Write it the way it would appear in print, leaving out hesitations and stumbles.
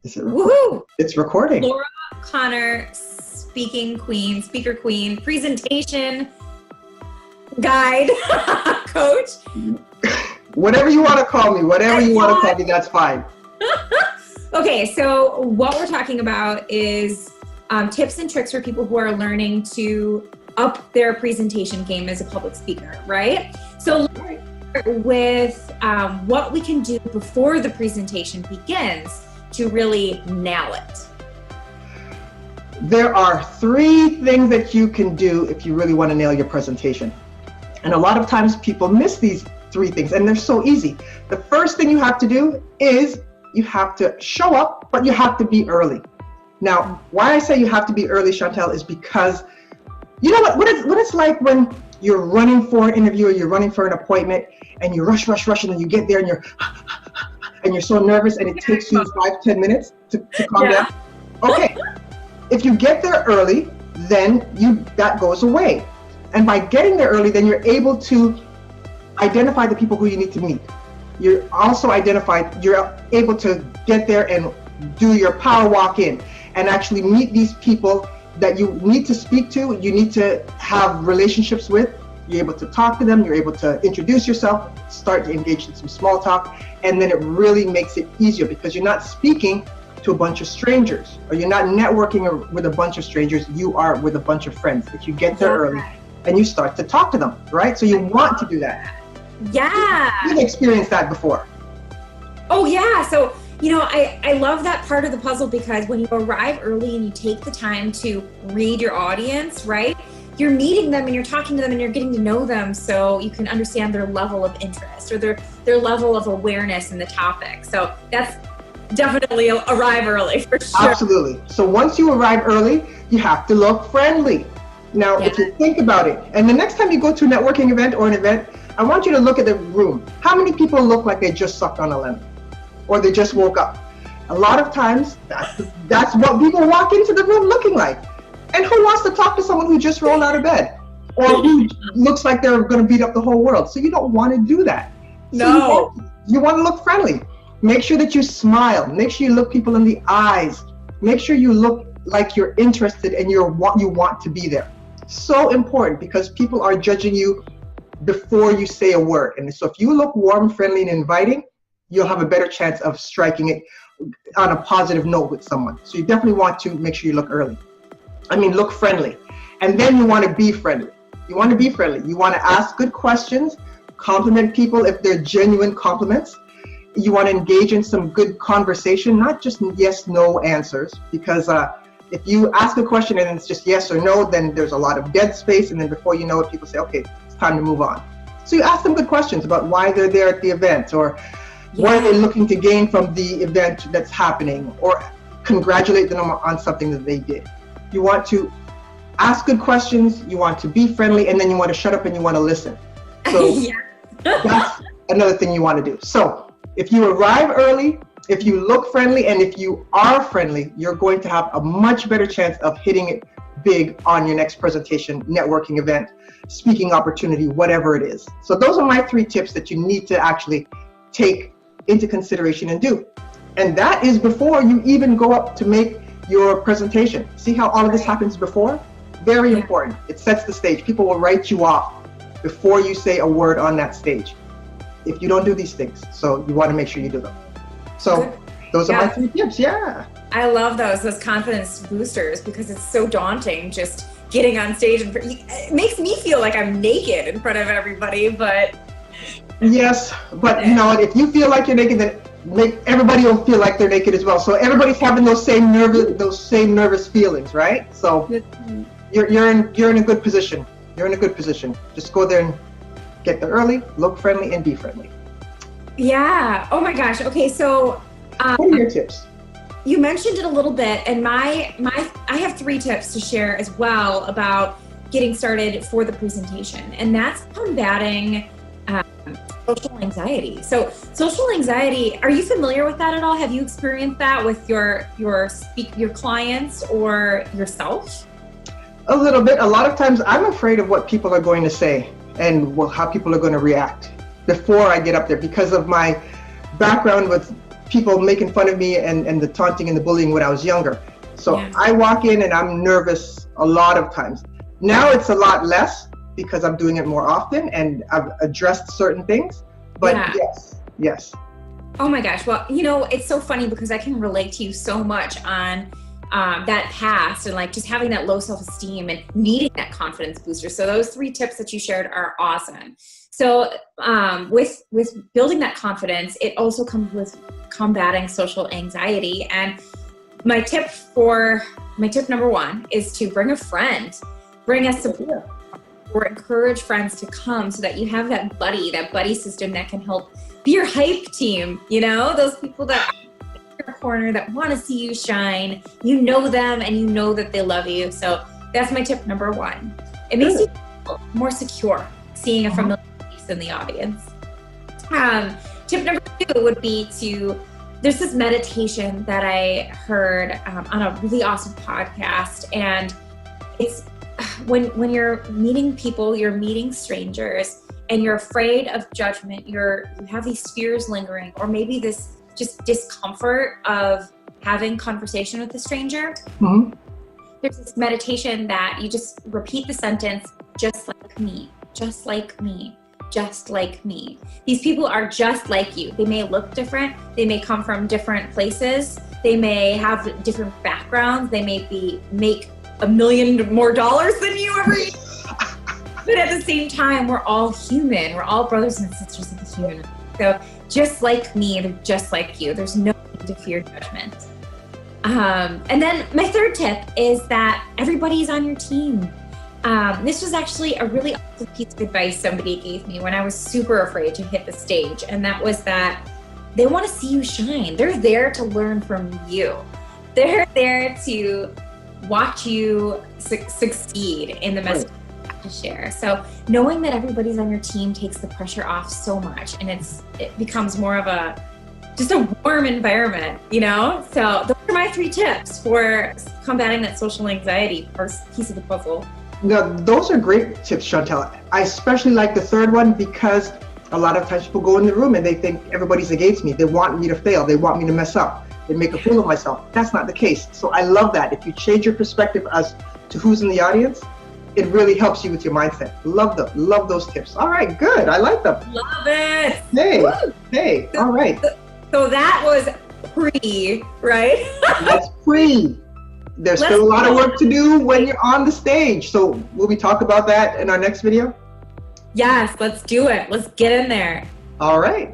Is it recording? Woohoo! It's recording. Laura Connor, speaker queen, presentation guide, coach. Whatever you want to call me, that's fine. Okay, so what we're talking about is tips and tricks for people who are learning to up their presentation game as a public speaker, right? So let's start with what we can do before the presentation begins to really nail it. There are 3 things that you can do if you really want to nail your presentation. And a lot of times people miss these 3 things, and they're so easy. The first thing you have to do is you have to show up, but you have to be early. Now, why I say you have to be early, Chantel, is because you know what it's like when you're running for an interview or you're running for an appointment and you rush, and then you get there and you're so nervous and it takes you 5-10 minutes to calm down. Okay, if you get there early, then that goes away. And by getting there early, then you're able to identify the people who you need to meet. You're able to get there and do your power walk in and actually meet these people that you need to speak to, you need to have relationships with. You're able to talk to them, you're able to introduce yourself, start to engage in some small talk, and then it really makes it easier because you're not speaking to a bunch of strangers, or you're not networking with a bunch of strangers, you are with a bunch of friends. If you get there early and you start to talk to them, right? So you want to do that. Yeah. You've experienced that before. Oh yeah, so I love that part of the puzzle because when you arrive early and you take the time to read your audience, right? You're meeting them and you're talking to them and you're getting to know them so you can understand their level of interest or their level of awareness in the topic. So that's definitely arrive early for sure. Absolutely. So once you arrive early, you have to look friendly. Now, if you think about it, and the next time you go to a networking event or an event, I want you to look at the room. How many people look like they just sucked on a lemon or they just woke up? A lot of times, that's what people walk into the room looking like. And who wants to talk to someone who just rolled out of bed or who looks like they're going to beat up the whole world? So you don't want to do that. No. So you want to look friendly. Make sure that you smile. Make sure you look people in the eyes. Make sure you look like you're interested and you want to be there. So important because people are judging you before you say a word. And so if you look warm, friendly, and inviting, you'll have a better chance of striking it on a positive note with someone. So you definitely want to make sure you look look friendly. And then you want to be friendly. You want to be friendly. You want to ask good questions, compliment people if they're genuine compliments. You want to engage in some good conversation, not just yes, no answers, because if you ask a question and it's just yes or no, then there's a lot of dead space, and then before you know it, people say, okay, it's time to move on. So you ask them good questions about why they're there at the event, or what are they looking to gain from the event that's happening, or congratulate them on something that they did. You want to ask good questions, you want to be friendly, and then you want to shut up and you want to listen. So that's another thing you want to do. So if you arrive early, if you look friendly, and if you are friendly, you're going to have a much better chance of hitting it big on your next presentation, networking event, speaking opportunity, whatever it is. So those are my 3 tips that you need to actually take into consideration and do. And that is before you even go up to make your presentation. See how all of this happens before? Very important. It sets the stage. People will write you off before you say a word on that stage if you don't do these things. So you want to make sure you do them. So those are my 3 tips. Yeah. I love those confidence boosters because it's so daunting just getting on stage. It makes me feel like I'm naked in front of everybody, but. Yes, but you know what? If you feel like you're naked, then everybody will feel like they're naked as well. So everybody's having those same nervous feelings, right? So you're in a good position. You're in a good position. Just go there and get there early, look friendly, and be friendly. Yeah. Oh my gosh. Okay. So what are your tips? You mentioned it a little bit, and I have 3 tips to share as well about getting started for the presentation, and that's combating social anxiety. So social anxiety, are you familiar with that at all? Have you experienced that with your clients or yourself? A little bit. A lot of times I'm afraid of what people are going to say and how people are going to react before I get up there because of my background with people making fun of me and the taunting and the bullying when I was younger. So Yeah. I walk in and I'm nervous a lot of times. Now it's a lot less because I'm doing it more often and I've addressed certain things. But Yeah. yes. Oh my gosh. Well, it's so funny because I can relate to you so much on that past and like just having that low self-esteem and needing that confidence booster. So those 3 tips that you shared are awesome. So with building that confidence, it also comes with combating social anxiety. And my tip number 1 is to bring a friend, bring a support, or encourage friends to come so that you have that buddy system that can help be your hype team. Those people that are in your corner that want to see you shine. You know them and you know that they love you. So that's my tip number 1. It makes you feel more secure seeing a familiar face in the audience. Tip number 2 would be there's this meditation that I heard on a really awesome podcast, and it's when you're meeting people, you're meeting strangers, and you're afraid of judgment, you have these fears lingering, or maybe this just discomfort of having conversation with a stranger. Mm-hmm. There's this meditation that you just repeat the sentence, just like me, just like me, just like me. These people are just like you. They may look different. They may come from different places. They may have different backgrounds. They may make $1 million more than you ever. But at the same time, we're all human. We're all brothers and sisters of the human. So just like me, they're just like you. There's no need to fear judgment. And then my 3rd tip is that everybody's on your team. This was actually a really awesome piece of advice somebody gave me when I was super afraid to hit the stage. And that was that they want to see you shine. They're there to learn from you. They're there to watch you succeed in the message you have to share. So knowing that everybody's on your team takes the pressure off so much, and it becomes more of just a warm environment, So those are my 3 tips for combating that social anxiety piece of the puzzle. No, those are great tips, Chantel. I especially like the 3rd one because a lot of times people go in the room and they think everybody's against me. They want me to fail. They want me to mess up. They make a fool of myself. That's not the case. So I love that. If you change your perspective as to who's in the audience, it really helps you with your mindset. Love those tips. All right, good. I like them. Love it. Hey, all right. So that was right? That's pre. There's still a lot of work to do when you're on the stage. So will we talk about that in our next video? Yes, let's do it. Let's get in there. All right.